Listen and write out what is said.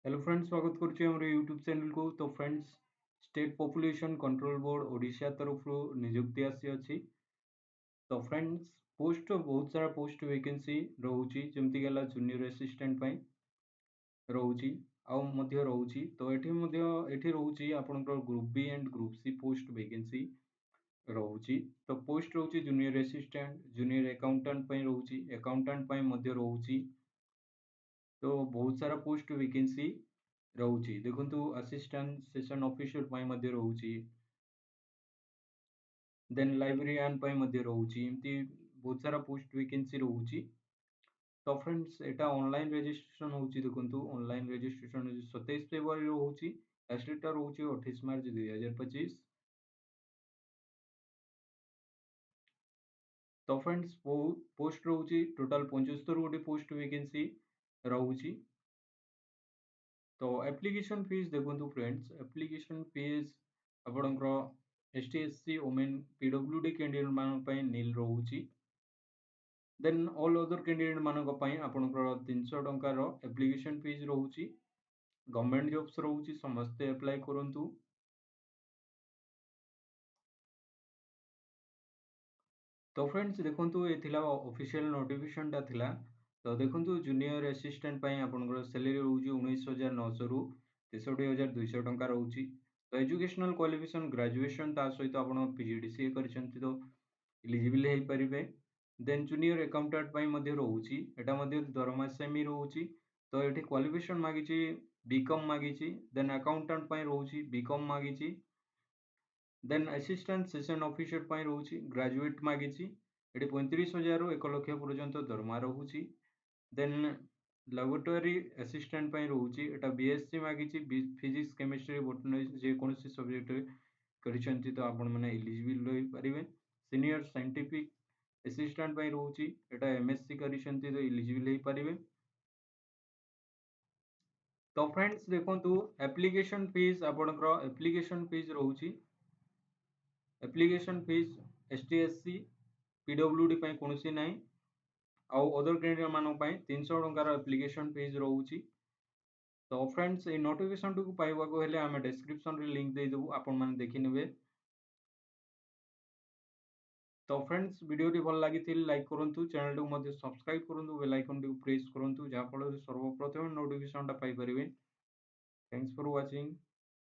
Hello friends, स्वागत करुच्ची हमर YouTube channel को। तो friends, state population control board Odisha तरफ नियुक्ति आसी अछि। तो फ्रेंड्स, पोस्ट बहुत सारा पोस्ट वैकेंसी रहउची, जेमति गेला जूनियर असिस्टेंट पई रहउची आ मध्य रहउची। तो एठी रहउची आपनकर group B and group C post vacancy रहउची। तो पोस्ट रहउची जूनियर असिस्टेंट, जूनियर अकाउंटेंट पई रहउची, अकाउंटेंट पई मध्य रहउची। तो बहुत सारा पोस्ट वैकेंसी रहउची। देखंतु असिस्टेंट सेशन ऑफिसर पई मध्य रहउची, देन लाइब्रेरियन पई मध्य रहउची। एमती बहुत सारा पोस्ट वैकेंसी रहउची। तो फ्रेंड्स, एटा ऑनलाइन रजिस्ट्रेशन होउची। देखंतु ऑनलाइन रजिस्ट्रेशन 27 फेब्रुआरी रहउची, लास्ट डेट रहउची 28 मार्च 2025। तो फ्रेंड्स, पोस्ट रहउची टोटल 75 गोटी पोस्ट वैकेंसी रहउची। तो एप्लिकेशन फीस देखंतु फ्रेंड्स, एप्लिकेशन फीस आपणकर ST SC women PWD candidate मान पई नील रहउची। देन ऑल अदर कैंडिडेट मान पई आपणकर 300 टंकार एप्लिकेशन फीस रहउची। गवर्नमेंट जॉब्स रहउची, समस्ते अप्लाई करंतु। तो फ्रेंड्स, देखंतु ए थिला ऑफिशियल नोटिफिकेशन टा थिला। तो देखंतु जूनियर असिस्टेंट पई आपनकर सैलरी रहउची 19,900 रु 63,200 टंका रहउची। तो एजुकेशनल क्वालिफिकेशन ग्रेजुएशन ता सहित आपण पीजीडीसीए करछंती तो एलिजिबल हेई परिबे। देन जूनियर अकाउंटेंट पई मध्ये रहउची, एटा मध्ये दरमा सेमी रहउची। तो एठी क्वालिफिकेशन मागिची बीकॉम मागिची, देन अकाउंटेंट पई रहउची बीकॉम मागिची। देन असिस्टेंट सेशन ऑफिसर पई रहउची ग्रेजुएट मागिची। एठी 35,000 रु 1 लाख पर्यंत दरमा रहउची। देन लैबोरेटरी असिस्टेंट पई रहउची, एटा बीएससी मागिची, फिजिक्स केमिस्ट्री बोटनी जे कोनोसी सब्जेक्ट करछंती तो आपण माने एलिजिबल रहि परिबे। सीनियर साइंटिफिक असिस्टेंट पई रहउची, एटा एमएससी करछंती तो एलिजिबल हेई परिबे। तो फ्रेंड्स, देखंतु एप्लिकेशन फीस आपणकर एप्लिकेशन फीस रहउची। Application fees ST SC PWD पई कोनोसी नाही। आउ अदर कैंडिडेट मान पई 300 टंकार एप्लिकेशन फीस रहउची। तो फ्रेंड्स, ए नोटिफिकेशन टू पाइबा को हेले आमे डिस्क्रिप्शन रे लिंक दे देबु, आपण माने देखि नेबे। तो फ्रेंड्स, वीडियो टी भल लागिथिल लाइक करंतु, चैनल टू मध्ये सब्सक्राइब करंतु, बेल आइकन टी प्रेस करंतु, जा फल सर्वप्रथम नोटिफिकेशन टा पाइ परिबे। Thanks for watching.